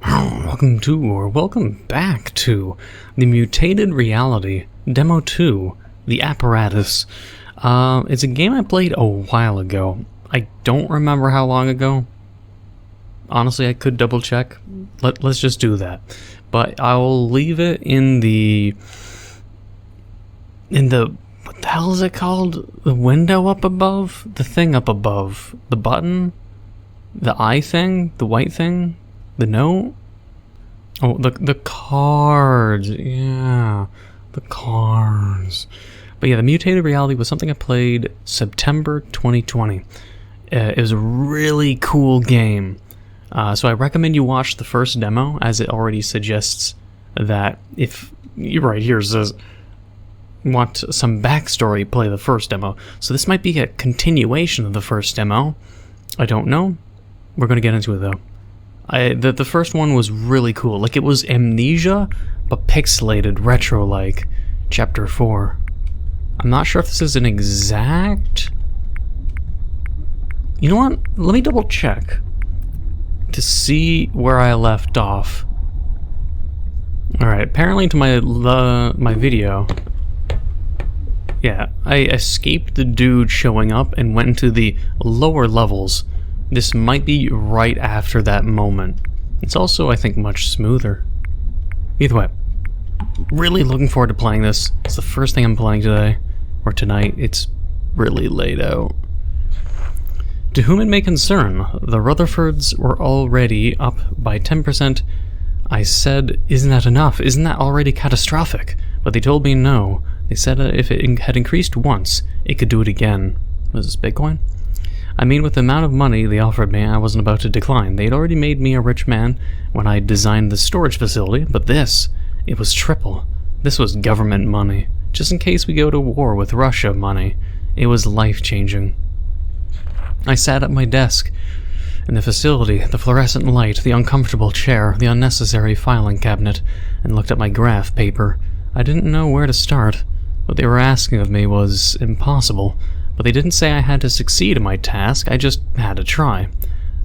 Welcome back to the Mutated Reality Demo 2, The Apparatus. It's a game I played a while ago. I don't remember how long ago. Honestly, I could double check. Let's just do that. But I'll leave it in the what the hell is it called? The window up above? The thing up above. The button? The eye thing? The white thing? The note? Oh, the cards. Yeah, the cards. But yeah, the Mutated Reality was something I played September 2020. It was a really cool game. So I recommend you watch the first demo, as it already suggests that if you're right here, it says want some backstory, play the first demo. So this might be a continuation of the first demo. I don't know. We're going to get into it though. The first one was really cool. Like, it was Amnesia, but pixelated, retro-like. Chapter 4. I'm not sure if this is an exact... You know what? Let me double check to see where I left off. Alright, apparently to my video... Yeah, I escaped the dude showing up and went into the lower levels. This might be right after that moment. It's also, I think, much smoother. Either way, really looking forward to playing this. It's the first thing I'm playing today, or tonight. It's really laid out. To whom it may concern, the Rutherfords were already up by 10%. I said, isn't that enough? Isn't that already catastrophic? But they told me no. They said if it had increased once, it could do it again. Was this Bitcoin? I mean, with the amount of money they offered me, I wasn't about to decline. They'd already made me a rich man when I designed the storage facility, but this, it was triple. This was government money. Just in case we go to war with Russia money. It was life-changing. I sat at my desk in the facility, the fluorescent light, the uncomfortable chair, the unnecessary filing cabinet, and looked at my graph paper. I didn't know where to start. What they were asking of me was impossible. But they didn't say I had to succeed in my task, I just had to try.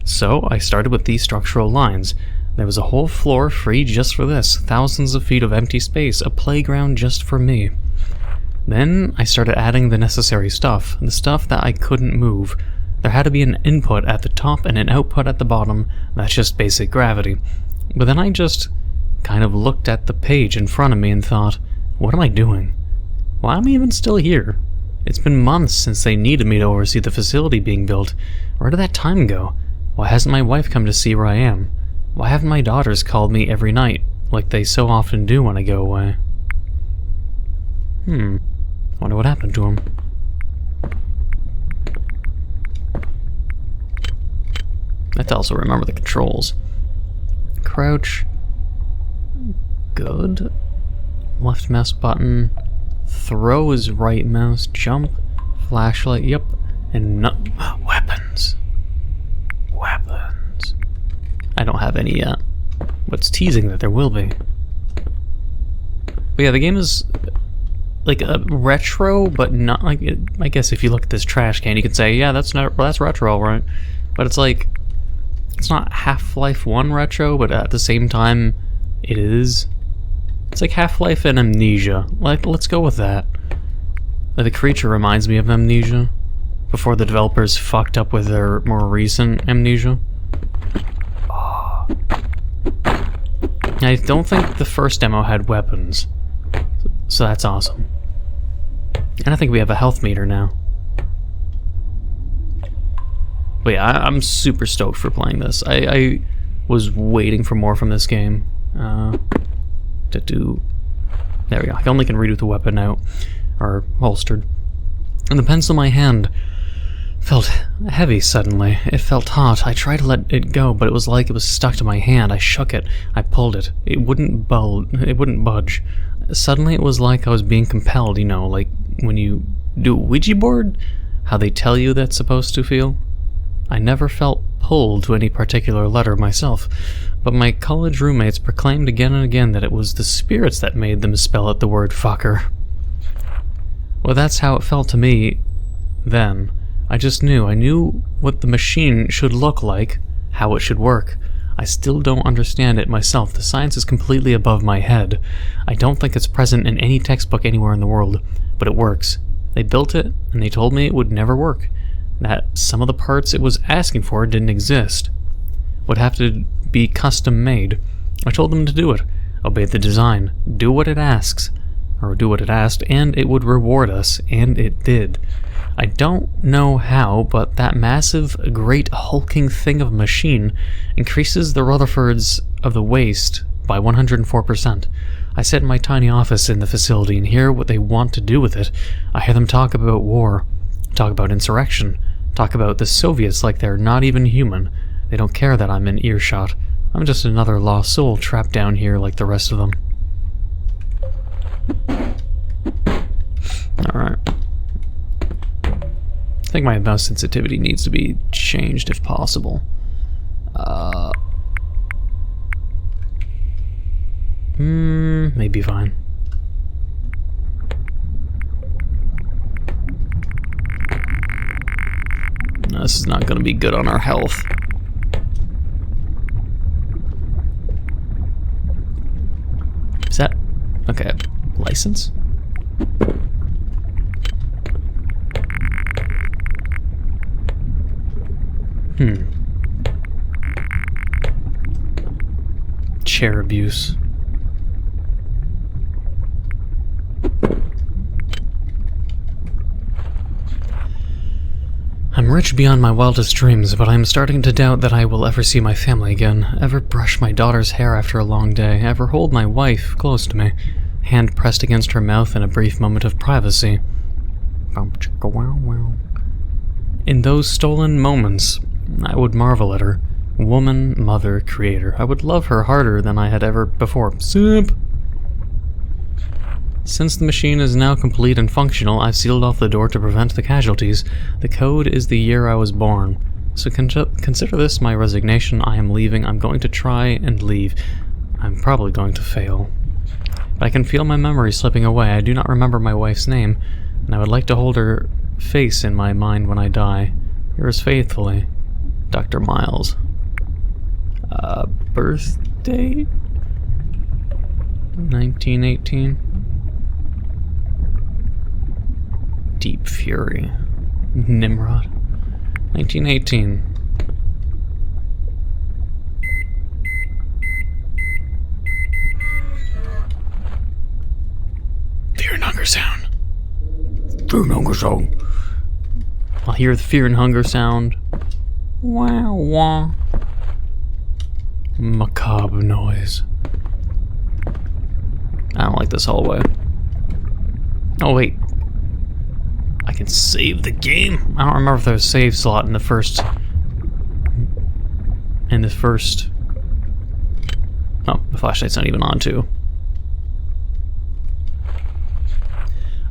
So I started with these structural lines. There was a whole floor free just for this, thousands of feet of empty space, a playground just for me. Then I started adding the necessary stuff, the stuff that I couldn't move. There had to be an input at the top and an output at the bottom. That's just basic gravity. But then I just kind of looked at the page in front of me and thought, what am I doing? Why am I even still here? It's been months since they needed me to oversee the facility being built. Where did that time go? Why hasn't my wife come to see where I am? Why haven't my daughters called me every night, like they so often do when I go away? Wonder what happened to them. I have to also remember the controls. Crouch. Good. Left mouse button. Throw is right mouse, jump, flashlight, yep, and weapons. Weapons. I don't have any yet. What's teasing that there will be. But yeah, the game is like a retro, but not like it. I guess if you look at this trash can, you could say, yeah, that's retro, right? But it's like, it's not Half-Life 1 retro, but at the same time, it is. It's like Half-Life and Amnesia. Like, let's go with that. Like, the creature reminds me of Amnesia, before the developers fucked up with their more recent Amnesia. Oh. I don't think the first demo had weapons, so that's awesome. And I think we have a health meter now. But yeah, I'm super stoked for playing this. I was waiting for more from this game. There we go. I only can read with the weapon out, or holstered. And the pencil in my hand felt heavy suddenly. It felt hot. I tried to let it go, but it was like it was stuck to my hand. I shook it. I pulled it. It wouldn't budge. Suddenly it was like I was being compelled, you know, like when you do a Ouija board, how they tell you that's supposed to feel. I never felt pulled to any particular letter myself, but my college roommates proclaimed again and again that it was the spirits that made them spell out the word fucker. Well, that's how it felt to me then. I just knew. I knew what the machine should look like, how it should work. I still don't understand it myself. The science is completely above my head. I don't think it's present in any textbook anywhere in the world, but it works. They built it, and they told me it would never work. That some of the parts it was asking for didn't exist. Would have to be custom made. I told them to do it. Obey the design. Do what it asks. Or do what it asked, and it would reward us, and it did. I don't know how, but that massive, great hulking thing of a machine increases the Rutherfords of the waste by 104%. I sit in my tiny office in the facility and hear what they want to do with it. I hear them talk about war, talk about insurrection, talk about the Soviets like they're not even human. They don't care that I'm in earshot. I'm just another lost soul trapped down here like the rest of them. Alright. I think my mouse sensitivity needs to be changed if possible. Maybe fine. No, this is not going to be good on our health. Is that... okay, license? Chair abuse. I'm rich beyond my wildest dreams, but I'm starting to doubt that I will ever see my family again, ever brush my daughter's hair after a long day, ever hold my wife close to me, hand pressed against her mouth in a brief moment of privacy. In those stolen moments, I would marvel at her. Woman, mother, creator. I would love her harder than I had ever before. Simp! Since the machine is now complete and functional, I've sealed off the door to prevent the casualties. The code is the year I was born. So consider this my resignation. I am leaving. I'm going to try and leave. I'm probably going to fail. But I can feel my memory slipping away. I do not remember my wife's name, and I would like to hold her face in my mind when I die. Yours faithfully, Dr. Miles. Birth date? 1918. Deep Fury. Nimrod. 1918. Fear and hunger sound. Fear and hunger sound. I'll hear the fear and hunger sound. Wah wah. Macabre noise. I don't like this hallway. Oh wait. I can save the game? I don't remember if there was a save slot in the first... Oh, the flashlight's not even on too.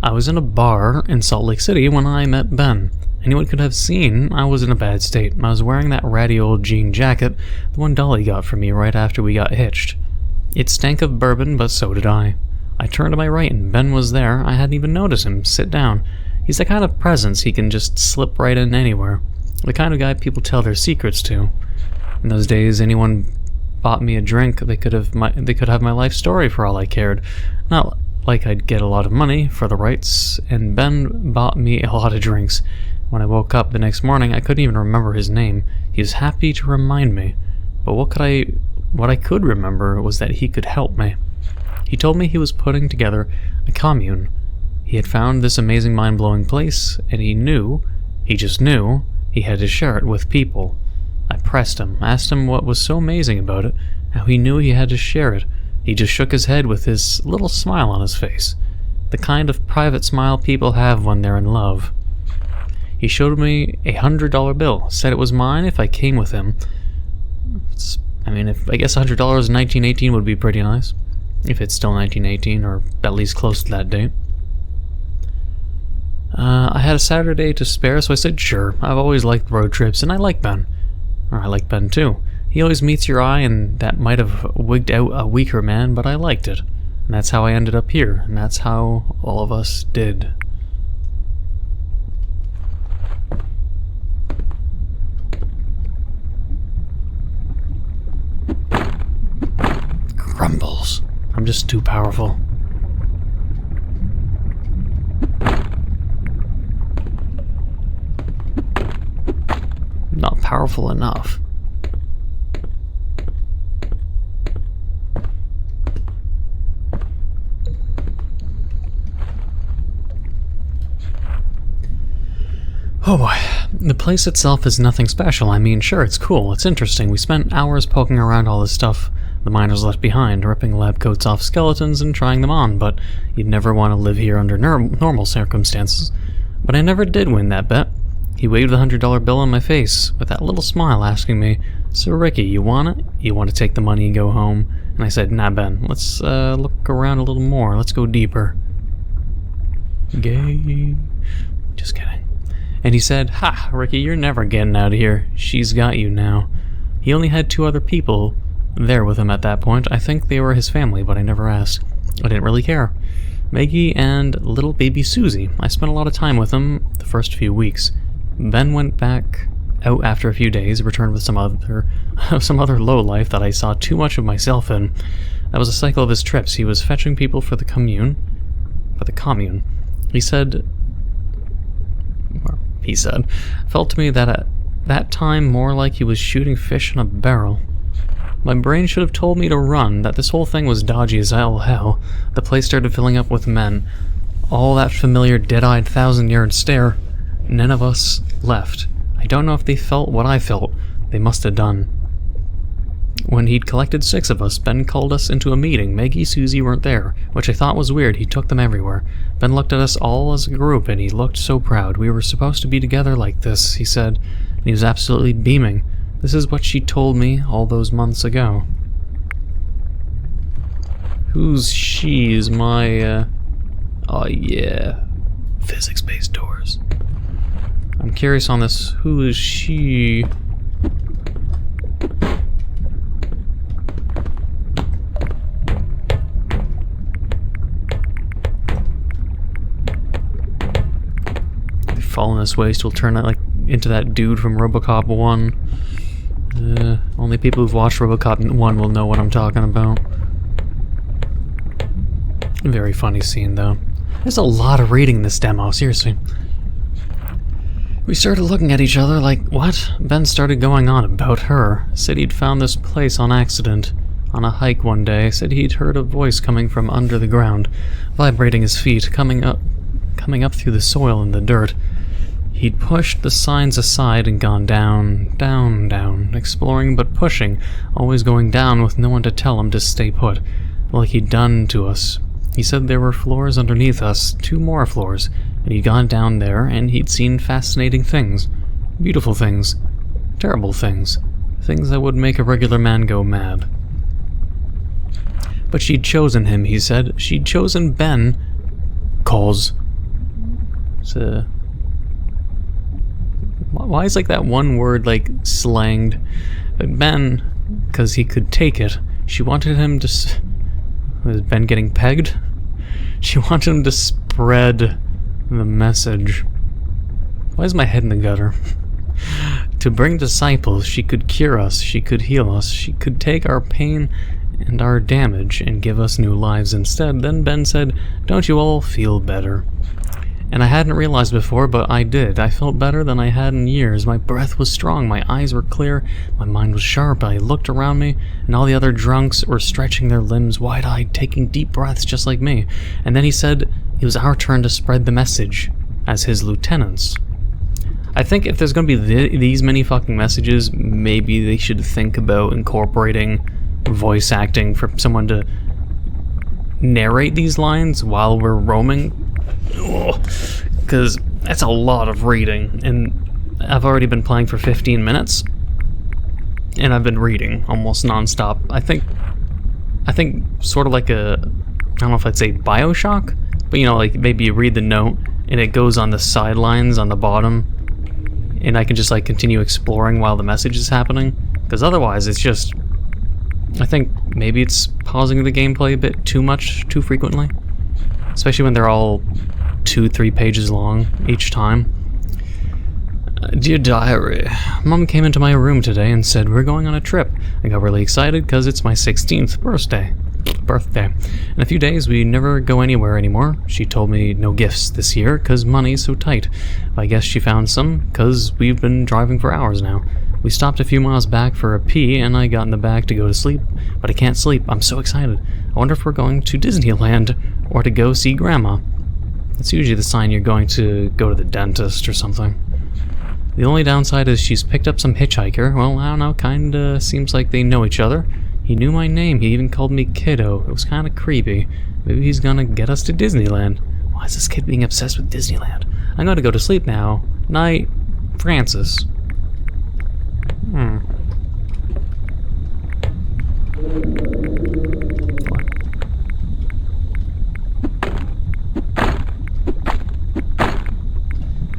I was in a bar in Salt Lake City when I met Ben. Anyone could have seen I was in a bad state. I was wearing that ratty old jean jacket, the one Dolly got for me right after we got hitched. It stank of bourbon, but so did I. I turned to my right and Ben was there. I hadn't even noticed him sit down. He's the kind of presence he can just slip right in anywhere. The kind of guy people tell their secrets to. In those days, anyone bought me a drink, they could have my life story for all I cared. Not like I'd get a lot of money for the rights, and Ben bought me a lot of drinks. When I woke up the next morning, I couldn't even remember his name. He was happy to remind me. But what I could remember was that he could help me. He told me he was putting together a commune. He had found this amazing mind-blowing place, and he just knew, he had to share it with people. I pressed him, asked him what was so amazing about it, how he knew he had to share it. He just shook his head with his little smile on his face. The kind of private smile people have when they're in love. He showed me a $100 bill, said it was mine if I came with him. I guess $100 in 1918 would be pretty nice. If it's still 1918, or at least close to that date. I had a Saturday to spare, so I said sure. I've always liked road trips, and I like Ben. Or I like Ben too. He always meets your eye, and that might have wigged out a weaker man, but I liked it. And that's how I ended up here, and that's how all of us did. crumbles. I'm just too powerful. Not powerful enough. Oh boy, the place itself is nothing special. I mean, sure, it's cool, it's interesting. We spent hours poking around all this stuff the miners left behind, ripping lab coats off skeletons and trying them on, but you'd never want to live here under normal circumstances. But I never did win that bet. He waved the $100 bill in my face, with that little smile asking me, "So Ricky, you want it? You want to take the money and go home?" And I said, "Nah, Ben, let's look around a little more. Let's go deeper." Gay. Just kidding. And he said, "Ha, Ricky, you're never getting out of here. She's got you now." He only had 2 other people there with him at that point. I think they were his family, but I never asked. I didn't really care. Maggie and little baby Susie. I spent a lot of time with them the first few weeks. Ben went back out after a few days, returned with some other lowlife that I saw too much of myself in. That was a cycle of his trips. He was fetching people for the commune. He said, felt to me that at that time more like he was shooting fish in a barrel. My brain should have told me to run, that this whole thing was dodgy as all hell. The place started filling up with men. All that familiar dead-eyed 1,000-yard stare. None of us left. I don't know if they felt what I felt. They must have done. When he'd collected 6 of us, Ben called us into a meeting. Maggie, Susie weren't there, which I thought was weird. He took them everywhere. Ben looked at us all as a group, and he looked so proud. We were supposed to be together like this, he said, and he was absolutely beaming. This is what she told me all those months ago. Who's she? Is my, oh yeah, physics-based doors. I'm curious on this. Who is she? Fall in this waste will turn it like into that dude from RoboCop 1. Only people who've watched RoboCop 1 will know what I'm talking about. Very funny scene though. There's a lot of reading in this demo, seriously. We started looking at each other like, what? Ben started going on about her. Said he'd found this place on accident. On a hike one day, said he'd heard a voice coming from under the ground, vibrating his feet, coming up through the soil and the dirt. He'd pushed the signs aside and gone down, down, down, exploring but pushing, always going down with no one to tell him to stay put, like he'd done to us. He said there were floors underneath us, 2 more floors, and he'd gone down there and he'd seen fascinating things. Beautiful things. Terrible things. Things that would make a regular man go mad. But she'd chosen him, he said. She'd chosen Ben, 'cause... Why is like that one word like slanged? But Ben, because he could take it. She wanted him to... Was Ben getting pegged? She wanted him to spread the message. Why is my head in the gutter? To bring disciples, she could cure us, she could heal us, she could take our pain and our damage and give us new lives instead. Then Ben said, "Don't you all feel better?" And I hadn't realized before, but I did. I felt better than I had in years. My breath was strong, my eyes were clear, my mind was sharp. I looked around me, and all the other drunks were stretching their limbs wide-eyed, taking deep breaths just like me. And then he said it was our turn to spread the message, as his lieutenants. I think if there's going to be these many fucking messages, maybe they should think about incorporating voice acting for someone to narrate these lines while we're roaming. Because that's a lot of reading, and I've already been playing for 15 minutes, and I've been reading almost non-stop. I think sort of like a, I don't know if I'd say Bioshock, but you know, like maybe you read the note, and it goes on the sidelines on the bottom, and I can just like continue exploring while the message is happening, because otherwise it's just, I think maybe it's pausing the gameplay a bit too much, too frequently. Especially when they're all 2-3 pages long each time. Dear Diary, Mom came into my room today and said we're going on a trip. I got really excited because it's my 16th birthday. birthday. In a few days, we never go anywhere anymore. She told me no gifts this year, cause money's so tight. I guess she found some, cause we've been driving for hours now. We stopped a few miles back for a pee, and I got in the bag to go to sleep, but I can't sleep. I'm so excited. I wonder if we're going to Disneyland, or to go see Grandma. It's usually the sign you're going to go to the dentist or something. The only downside is she's picked up some hitchhiker. Well, I don't know, kinda seems like they know each other. He knew my name, he even called me kiddo. It was kinda creepy. Maybe he's gonna get us to Disneyland. Why is this kid being obsessed with Disneyland? I'm gonna go to sleep now. Night, Francis.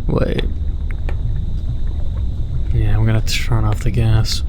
Wait. Yeah, we're gonna turn off the gas.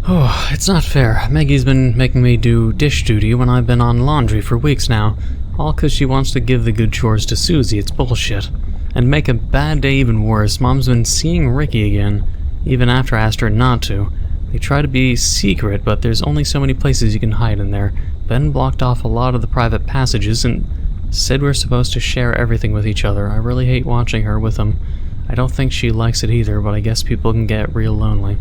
Oh, it's not fair. Maggie's been making me do dish duty when I've been on laundry for weeks now. All because she wants to give the good chores to Susie. It's bullshit. And to make a bad day even worse, Mom's been seeing Ricky again, even after I asked her not to. They try to be secret, but there's only so many places you can hide in there. Ben blocked off a lot of the private passages and said we're supposed to share everything with each other. I really hate watching her with him. I don't think she likes it either, but I guess people can get real lonely.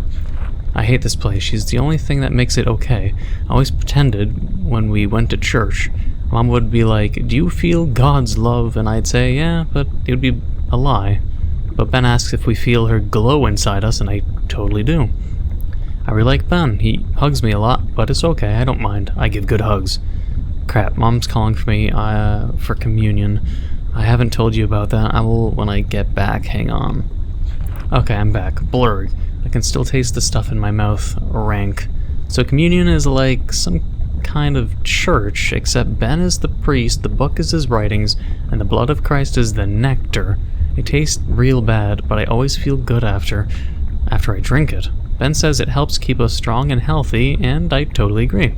I hate this place. She's the only thing that makes it okay. I always pretended when we went to church. Mom would be like, "Do you feel God's love?" And I'd say, "Yeah," but it would be a lie. But Ben asks if we feel her glow inside us, and I totally do. I really like Ben. He hugs me a lot, but it's okay. I don't mind. I give good hugs. Crap, Mom's calling for me for communion. I haven't told you about that. I will when I get back. Hang on. Okay, I'm back. Blurred. I can still taste the stuff in my mouth. Rank. So communion is like some kind of church, except Ben is the priest, the book is his writings, and the blood of Christ is the nectar. It tastes real bad, but I always feel good after I drink it. Ben says it helps keep us strong and healthy, and I totally agree.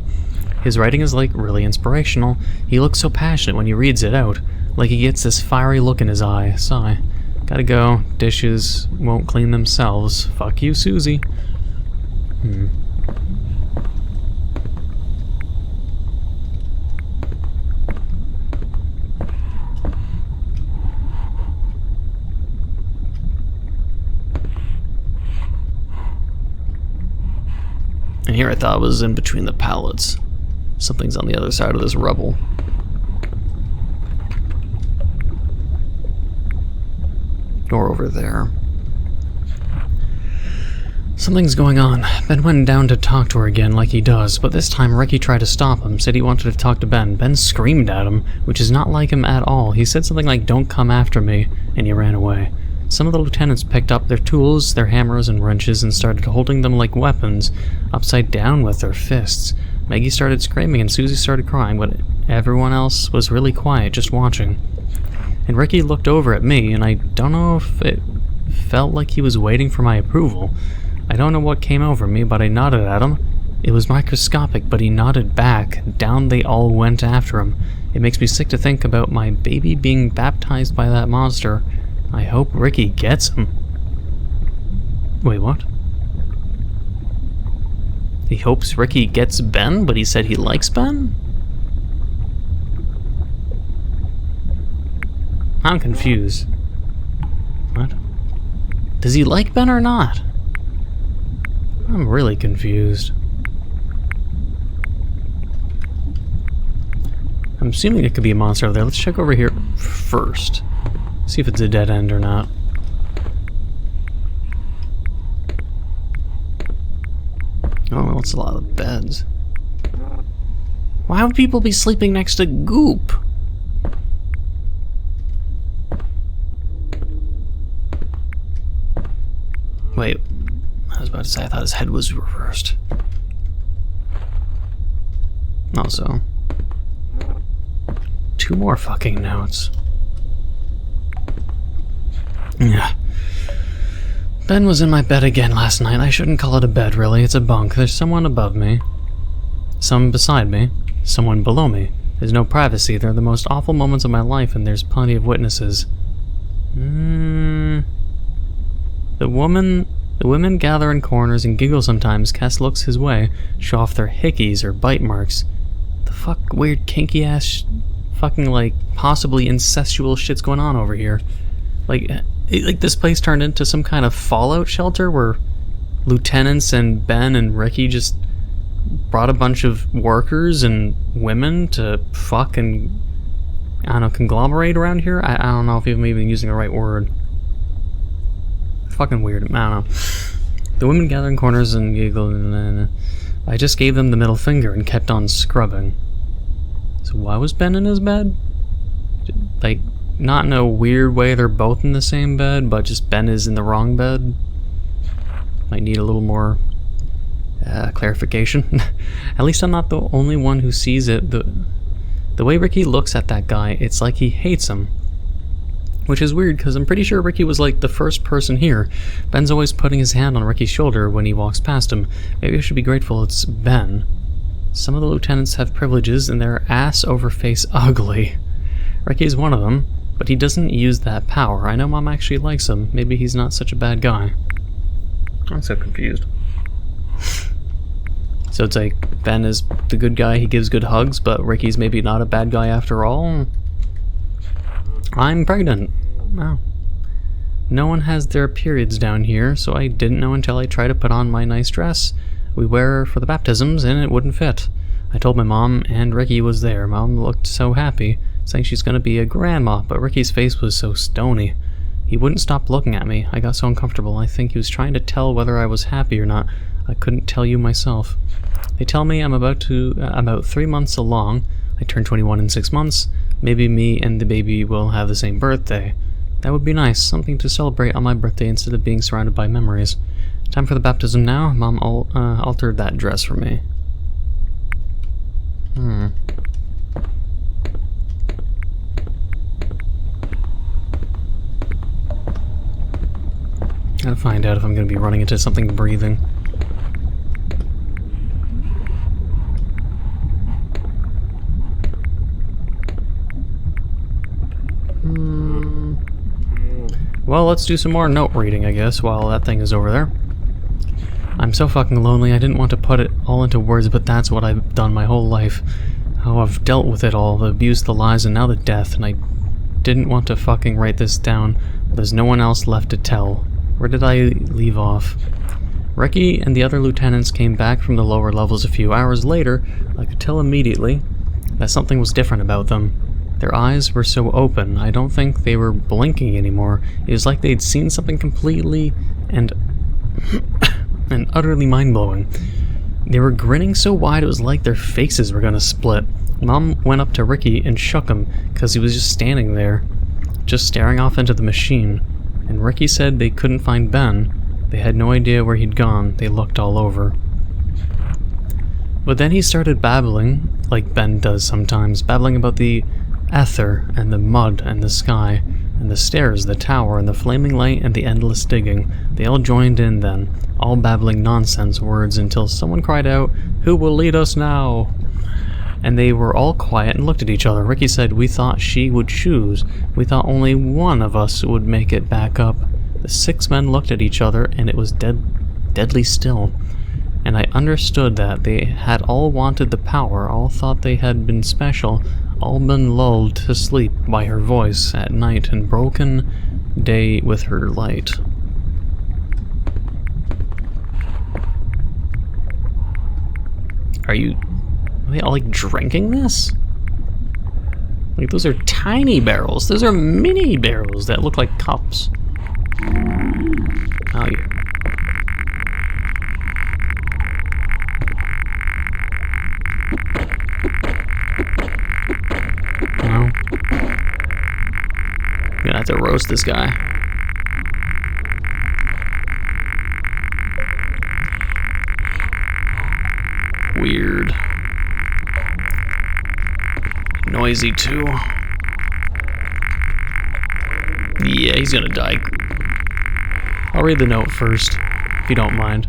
His writing is like really inspirational. He looks so passionate when he reads it out, like he gets this fiery look in his eye. Sigh. Gotta go. Dishes won't clean themselves. Fuck you, Susie. And here I thought it was in between the pallets. Something's on the other side of this rubble. Or over there. Something's going on. Ben went down to talk to her again like he does, but this time Ricky tried to stop him, said he wanted to talk to Ben. Ben screamed at him, which is not like him at all. He said something like, "Don't come after me," and he ran away. Some of the lieutenants picked up their tools, their hammers and wrenches, and started holding them like weapons, upside down with their fists. Maggie started screaming and Susie started crying, but everyone else was really quiet, just watching. And Ricky looked over at me, and I don't know if it felt like he was waiting for my approval. I don't know what came over me, but I nodded at him. It was microscopic, but he nodded back. Down they all went after him. It makes me sick to think about my baby being baptized by that monster. I hope Ricky gets him. Wait, what? He hopes Ricky gets Ben, but he said he likes Ben? I'm confused. What? Does he like Ben or not? I'm really confused. I'm assuming it could be a monster over there. Let's check over here first. See if it's a dead end or not. Oh, well, it's a lot of beds. Why would people be sleeping next to goop? Wait, I was about to say I thought his head was reversed. Also, 2 more fucking notes. Yeah. Ben was in my bed again last night. I shouldn't call it a bed, really. It's a bunk. There's someone above me. Someone beside me. Someone below me. There's no privacy. They're the most awful moments of my life, and there's plenty of witnesses. The women gather in corners and giggle sometimes, cast looks his way, show off their hickeys or bite marks. The fuck weird kinky ass fucking like possibly incestual shit's going on over here. Like this place turned into some kind of fallout shelter where lieutenants and Ben and Ricky just brought a bunch of workers and women to fuck and, I don't know, conglomerate around here? I don't know if I'm even using the right word. Fucking weird. I don't know. The women gather in corners and giggle, and I just gave them the middle finger and kept on scrubbing. So why was Ben in his bed? Like, not in a weird way they're both in the same bed, but just Ben is in the wrong bed. Might need a little more clarification. At least I'm not the only one who sees it. The way Ricky looks at that guy, it's like he hates him. Which is weird, because I'm pretty sure Ricky was like the first person here. Ben's always putting his hand on Ricky's shoulder when he walks past him. Maybe I should be grateful it's Ben. Some of the lieutenants have privileges, and they're ass-over-face ugly. Ricky's one of them, but he doesn't use that power. I know Mom actually likes him. Maybe he's not such a bad guy. I'm so confused. So it's like, Ben is the good guy, he gives good hugs, but Ricky's maybe not a bad guy after all? I'm pregnant. Wow. No one has their periods down here, so I didn't know until I tried to put on my nice dress we wear for the baptisms, and it wouldn't fit. I told my mom, and Ricky was there. Mom looked so happy, saying she's gonna be a grandma, but Ricky's face was so stony. He wouldn't stop looking at me. I got so uncomfortable. I think he was trying to tell whether I was happy or not. I couldn't tell you myself. They tell me I'm about 3 months along. I turn 21 in 6 months. Maybe me and the baby will have the same birthday. That would be nice, something to celebrate on my birthday instead of being surrounded by memories. Time for the baptism now. Mom altered that dress for me. Gotta find out if I'm gonna be running into something breathing. Well, let's do some more note reading, I guess, while that thing is over there. I'm so fucking lonely, I didn't want to put it all into words, but that's what I've done my whole life. How I've dealt with it all, the abuse, the lies, and now the death, and I didn't want to fucking write this down. There's no one else left to tell. Where did I leave off? Ricky and the other lieutenants came back from the lower levels a few hours later. I could tell immediately that something was different about them. Their eyes were so open, I don't think they were blinking anymore. It was like they'd seen something completely and utterly mind-blowing. They were grinning so wide it was like their faces were gonna split. Mom went up to Ricky and shook him, because he was just standing there, just staring off into the machine. And Ricky said they couldn't find Ben. They had no idea where he'd gone. They looked all over. But then he started babbling, like Ben does sometimes, babbling about the ether, and the mud, and the sky, and the stairs, the tower, and the flaming light, and the endless digging. They all joined in then, all babbling nonsense words until someone cried out, "Who will lead us now?" And they were all quiet and looked at each other. Ricky said, "We thought she would choose. We thought only one of us would make it back up." The 6 men looked at each other, and it was deadly still. And I understood that they had all wanted the power, all thought they had been special, all been lulled to sleep by her voice at night and broken day with her light. Are they all like drinking this? Like, those are tiny barrels. Those are mini barrels that look like cups. Oh, yeah. No. I'm gonna have to roast this guy. Weird. Noisy too. Yeah, he's gonna die I'll read the note first, if you don't mind.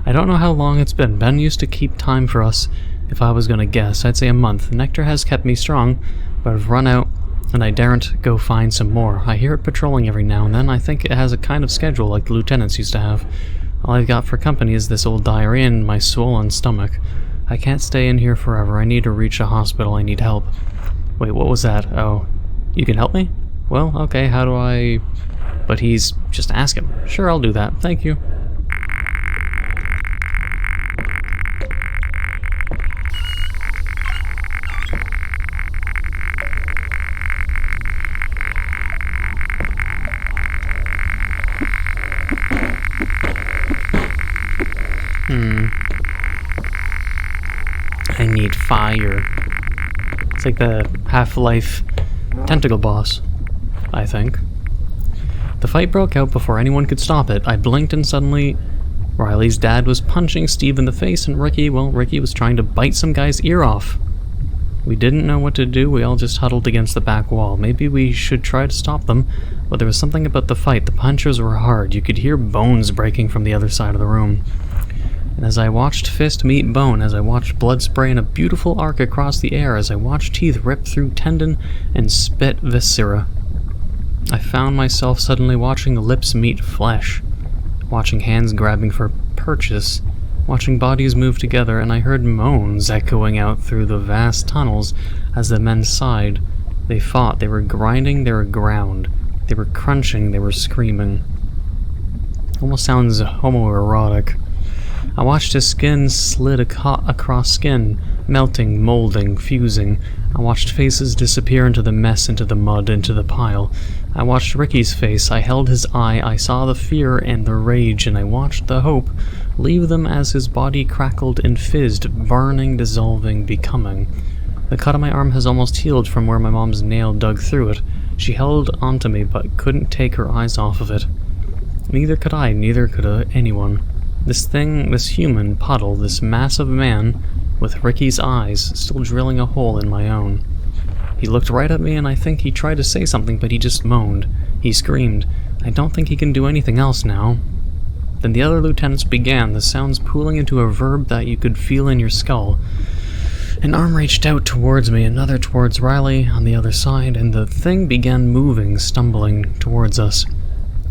I don't know how long it's been. Ben used to keep time for us. If I was gonna guess, I'd say a month. Nectar has kept me strong, but I've run out, and I daren't go find some more. I hear it patrolling every now and then. I think it has a kind of schedule like the lieutenants used to have. All I've got for company is this old diarrhea and my swollen stomach. I can't stay in here forever. I need to reach a hospital. I need help. Wait, what was that? Oh, you can help me? Well, okay, how do I... But he's... Just ask him. Sure, I'll do that. Thank you. I need fire. It's like the Half-Life tentacle boss, I think. The fight broke out before anyone could stop it. I blinked and suddenly Riley's dad was punching Steve in the face and Ricky was trying to bite some guy's ear off. We didn't know what to do. We all just huddled against the back wall. Maybe we should try to stop them, but there was something about the fight. The punches were hard. You could hear bones breaking from the other side of the room. And as I watched fist meet bone, as I watched blood spray in a beautiful arc across the air, as I watched teeth rip through tendon and spit viscera, I found myself suddenly watching lips meet flesh, watching hands grabbing for purchase, watching bodies move together, and I heard moans echoing out through the vast tunnels as the men sighed. They fought, they were grinding, they were ground, they were crunching, they were screaming. Almost sounds homoerotic. I watched his skin slid across skin, melting, molding, fusing. I watched faces disappear into the mess, into the mud, into the pile. I watched Ricky's face. I held his eye. I saw the fear and the rage, and I watched the hope leave them as his body crackled and fizzed, burning, dissolving, becoming. The cut on my arm has almost healed from where my mom's nail dug through it. She held onto me, but couldn't take her eyes off of it. Neither could I, neither could anyone. This thing, this human puddle, this massive man, with Ricky's eyes still drilling a hole in my own. He looked right at me and I think he tried to say something, but he just moaned. He screamed. I don't think he can do anything else now. Then the other lieutenants began, the sounds pooling into a verb that you could feel in your skull. An arm reached out towards me, another towards Riley on the other side, and the thing began moving, stumbling towards us.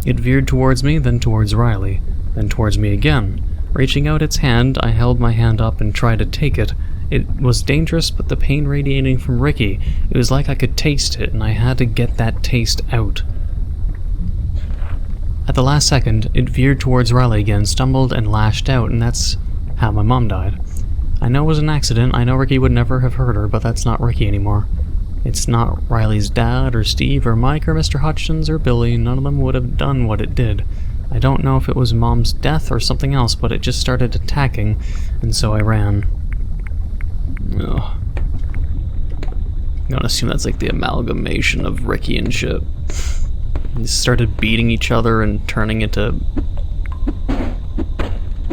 It veered towards me, then towards Riley. Then towards me again. Reaching out its hand, I held my hand up and tried to take it. It was dangerous, but the pain radiating from Ricky, it was like I could taste it, and I had to get that taste out. At the last second, it veered towards Riley again, stumbled and lashed out, and that's how my mom died. I know it was an accident, I know Ricky would never have hurt her, but that's not Ricky anymore. It's not Riley's dad, or Steve, or Mike, or Mr. Hutchins, or Billy. None of them would have done what it did. I don't know if it was Mom's death or something else, but it just started attacking, and so I ran. Ugh. I'm gonna assume that's like the amalgamation of Ricky and shit. They started beating each other and turning into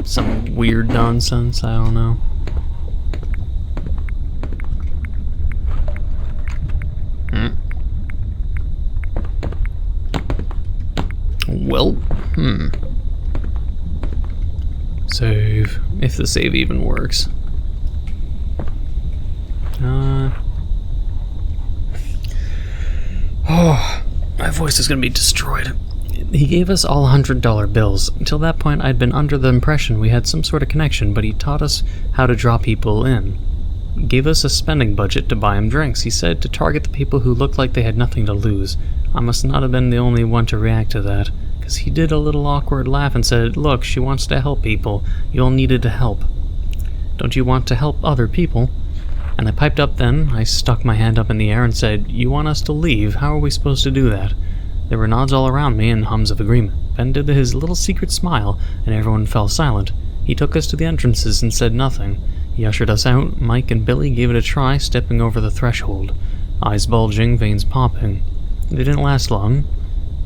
some weird nonsense, I don't know. Well, Save. If the save even works. Oh, my voice is gonna be destroyed. He gave us all $100 bills. Until that point, I'd been under the impression we had some sort of connection, but he taught us how to draw people in. He gave us a spending budget to buy him drinks. He said to target the people who looked like they had nothing to lose. I must not have been the only one to react to that, because he did a little awkward laugh and said, "Look, she wants to help people. You all needed to help. Don't you want to help other people?" And I piped up then. I stuck my hand up in the air and said, "You want us to leave? How are we supposed to do that?" There were nods all around me and hums of agreement. Ben did his little secret smile, and everyone fell silent. He took us to the entrances and said nothing. He ushered us out. Mike and Billy gave it a try, stepping over the threshold. Eyes bulging, veins popping. They didn't last long.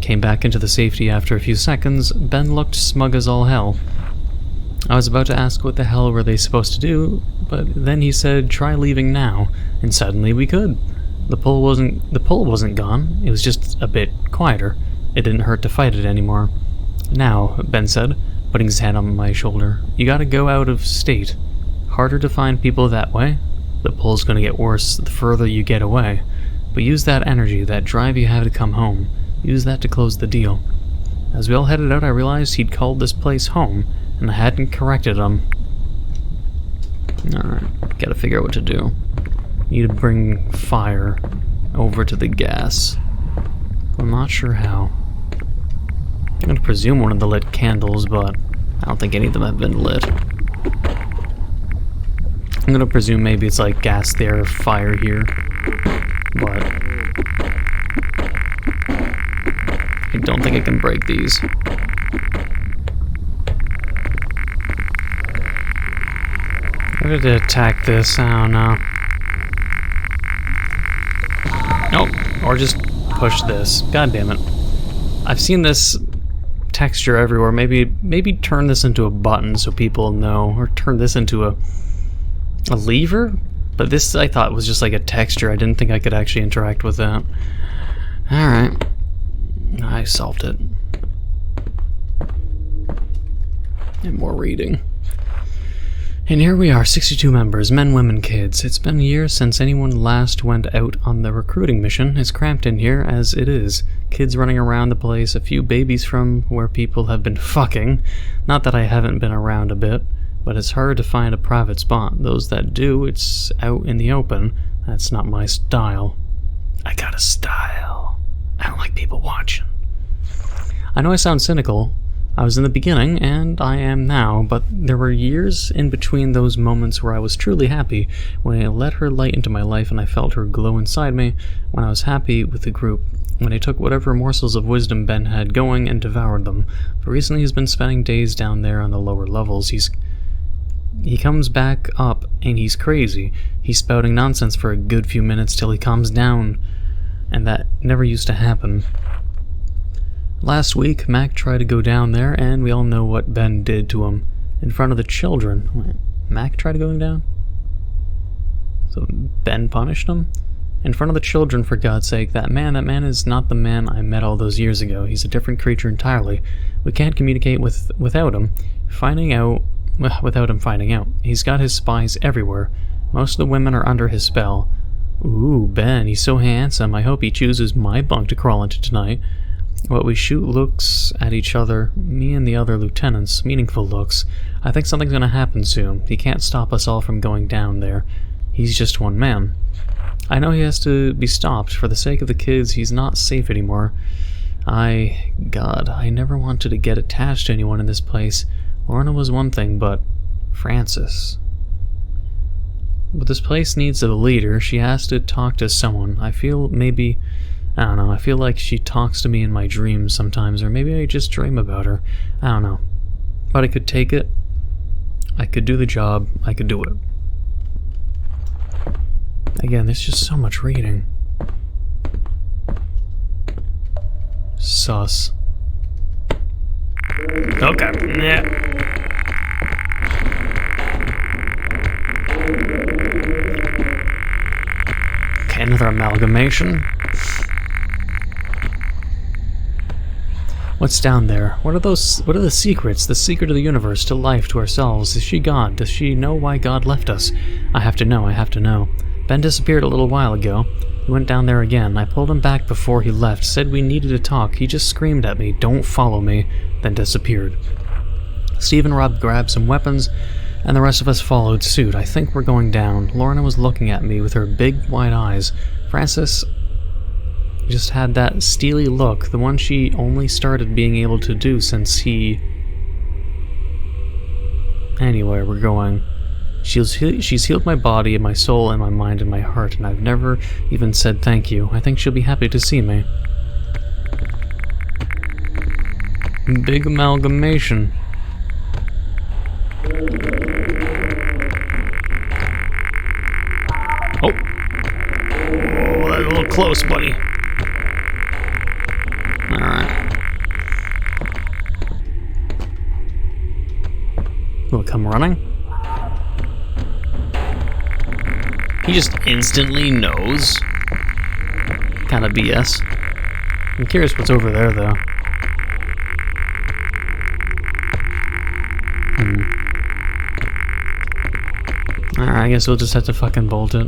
Came back into the safety after a few seconds. Ben looked smug as all hell. I was about to ask what the hell were they supposed to do, but then he said, "Try leaving now," and suddenly we could. The pull wasn't gone, it was just a bit quieter. It didn't hurt to fight it anymore. Now, Ben said, putting his hand on my shoulder, you gotta go out of state. Harder to find people that way. The pull's gonna get worse the further you get away. But use that energy, that drive you have to come home. Use that to close the deal. As we all headed out, I realized he'd called this place home, and I hadn't corrected him. Alright, gotta figure out what to do. Need to bring fire over to the gas. I'm not sure how. I'm gonna presume one of the lit candles, but I don't think any of them have been lit. I'm gonna presume maybe it's like gas there, fire here, but I don't think I can break these. How did it attack this? I don't know. Nope, or just push this. God damn it. I've seen this texture everywhere. Maybe turn this into a button so people know, or turn this into a lever? But this I thought was just like a texture. I didn't think I could actually interact with that. Alright. I solved it. And more reading. And here we are, 62 members, men, women, kids. It's been years since anyone last went out on the recruiting mission. It's cramped in here as it is. Kids running around the place, a few babies from where people have been fucking. Not that I haven't been around a bit, but it's hard to find a private spot. Those that do, it's out in the open. That's not my style. I got a style. I don't like people watching. I know I sound cynical. I was in the beginning, and I am now, but there were years in between those moments where I was truly happy, when I let her light into my life and I felt her glow inside me, when I was happy with the group, when I took whatever morsels of wisdom Ben had going and devoured them. But recently he's been spending days down there on the lower levels. He comes back up, and he's crazy. He's spouting nonsense for a good few minutes till he calms down, and that never used to happen. Last week, Mac tried to go down there, and we all know what Ben did to him. In front of the children. Wait, Mac tried going down? So Ben punished him? In front of the children, for God's sake. That man is not the man I met all those years ago. He's a different creature entirely. We can't communicate without him finding out. He's got his spies everywhere. Most of the women are under his spell. Ooh, Ben, he's so handsome. I hope he chooses my bunk to crawl into tonight. What we shoot looks at each other, me and the other lieutenants, meaningful looks. I think something's gonna happen soon. He can't stop us all from going down there. He's just one man. I know he has to be stopped. For the sake of the kids, he's not safe anymore. God, I never wanted to get attached to anyone in this place. Lorna was one thing, but Francis. But this place needs a leader. She has to talk to someone. I feel I feel like she talks to me in my dreams sometimes, or maybe I just dream about her. I don't know. But I could take it. I could do the job. I could do it. Again, there's just so much reading. Sus. Okay. Yeah. Okay, another amalgamation. What's down there? What are the secrets? The secret of the universe, to life, to ourselves. Is she God? Does she know why God left us? I have to know. Ben disappeared a little while ago. He went down there again. I pulled him back before he left, said we needed to talk. He just screamed at me, "Don't follow me," then disappeared. Steve and Rob grabbed some weapons, and the rest of us followed suit. I think we're going down. Lorna was looking at me with her big, wide eyes. Francis just had that steely look, the one she only started being able to do since he... Anyway, we're going. She's healed my body and my soul and my mind and my heart, and I've never even said thank you. I think she'll be happy to see me. Big amalgamation. Oh, that's a little close, buddy. Alright. Will it come running? He just instantly knows. Kinda BS. I'm curious what's over there, though. Alright, I guess we'll just have to fucking bolt it.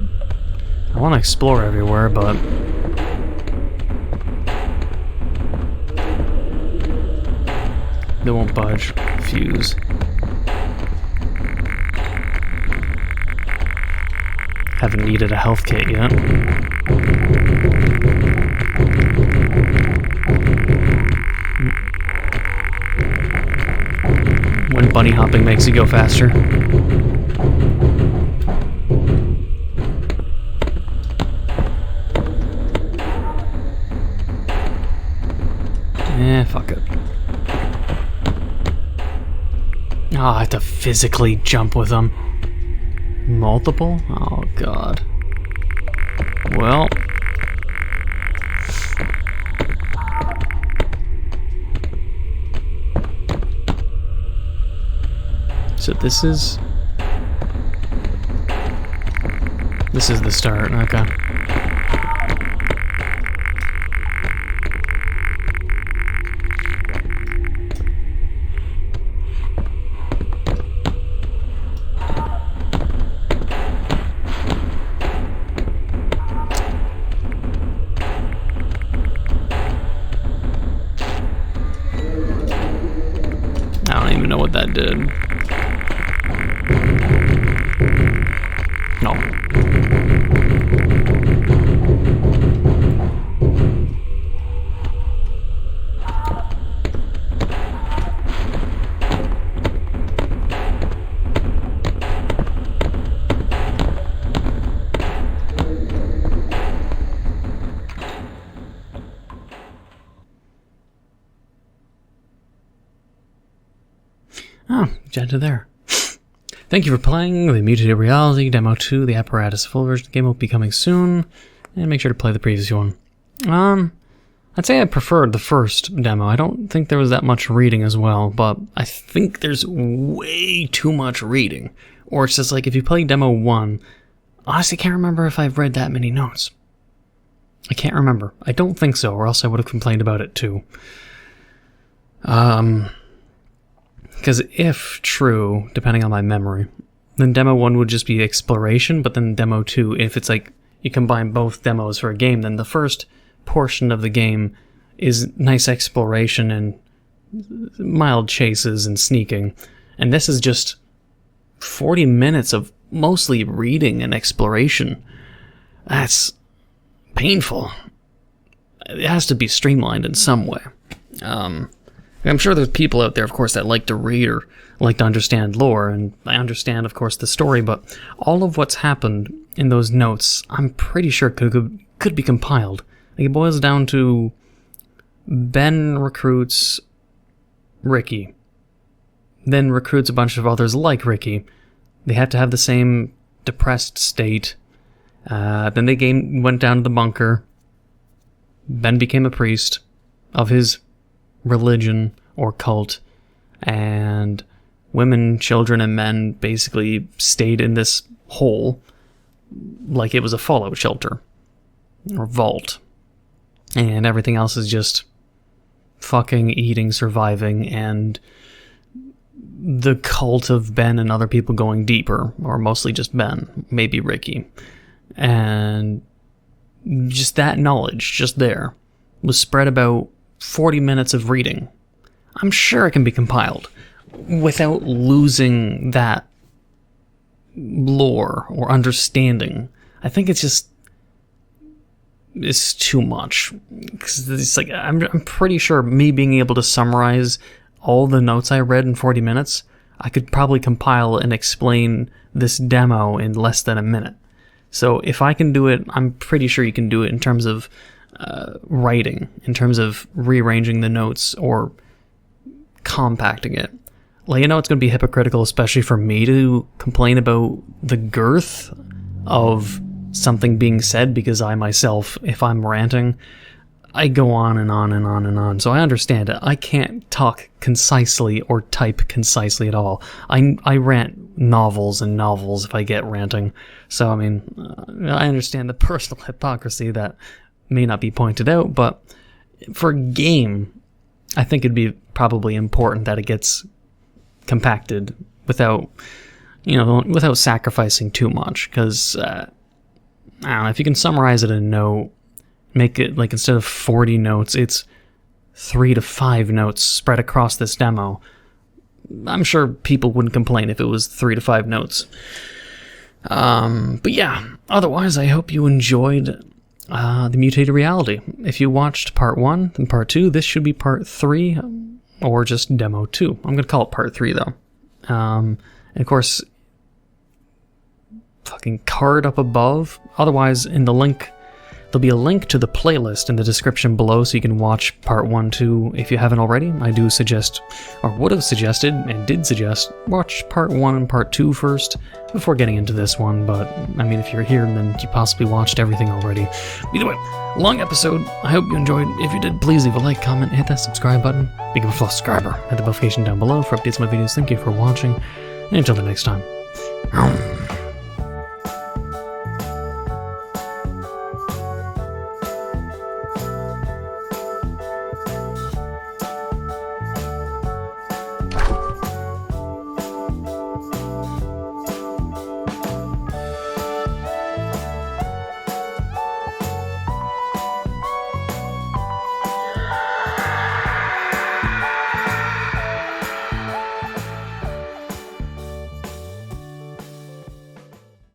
I want to explore everywhere, but... they won't budge. Fuse. Haven't needed a health kit yet. When bunny hopping makes you go faster. Fuck it. Oh, I have to physically jump with them. Multiple? Oh, God. Well. So this is the start, okay. I don't even know what that did. No. Oh, Jetta there. Thank you for playing the Mutated Reality Demo 2, the apparatus. Full version of the game will be coming soon, and make sure to play the previous one. I'd say I preferred the first demo. I don't think there was that much reading as well, but I think there's way too much reading. Or it's just like, if you play Demo 1, honestly, I can't remember if I've read that many notes. I can't remember. I don't think so, or else I would have complained about it too. Because if true, depending on my memory, then Demo 1 would just be exploration, but then Demo 2, if it's like you combine both demos for a game, then the first portion of the game is nice exploration and mild chases and sneaking. And this is just 40 minutes of mostly reading and exploration. That's painful. It has to be streamlined in some way. I'm sure there's people out there, of course, that like to read or like to understand lore, and I understand, of course, the story, but all of what's happened in those notes, I'm pretty sure could be compiled. Like, it boils down to Ben recruits Ricky, then recruits a bunch of others like Ricky. They had to have the same depressed state. Then they went down to the bunker. Ben became a priest of his religion or cult, and women, children, and men basically stayed in this hole like it was a fallout shelter or vault, and everything else is just fucking, eating, surviving, and the cult of Ben and other people going deeper, or mostly just Ben, maybe Ricky. And just that knowledge just there was spread about 40 minutes of reading. I'm sure it can be compiled without losing that lore or understanding. I think it's too much. 'Cause it's like, I'm pretty sure me being able to summarize all the notes I read in 40 minutes, I could probably compile and explain this demo in less than a minute. So if I can do it, I'm pretty sure you can do it in terms of writing, in terms of rearranging the notes or compacting it. Like, it's going to be hypocritical, especially for me, to complain about the girth of something being said, because I myself, if I'm ranting, I go on and on and on and on. So I understand it. I can't talk concisely or type concisely at all. I rant novels and novels if I get ranting. So, I mean, I understand the personal hypocrisy that may not be pointed out, but for a game, I think it'd be probably important that it gets compacted without, you know, without sacrificing too much. Because, I don't know, if you can summarize it in a note, make it, like, instead of 40 notes, it's 3 to 5 notes spread across this demo, I'm sure people wouldn't complain if it was 3 to 5 notes. But yeah, otherwise, I hope you enjoyed the Mutated Reality. If you watched part 1 and part 2, this should be part 3, or just demo 2. I'm going to call it part 3, though. And of course, fucking card up above. Otherwise, in the link, there'll be a link to the playlist in the description below, so you can watch part 1, 2 if you haven't already. I do suggest, or would have suggested, and did suggest, watch part 1 and part 2 first, before getting into this one, but, I mean, if you're here, then you possibly watched everything already. Either way, long episode. I hope you enjoyed. If you did, please leave a like, comment, hit that subscribe button, become a subscriber, hit the notification down below for updates on my videos. Thank you for watching, and until the next time.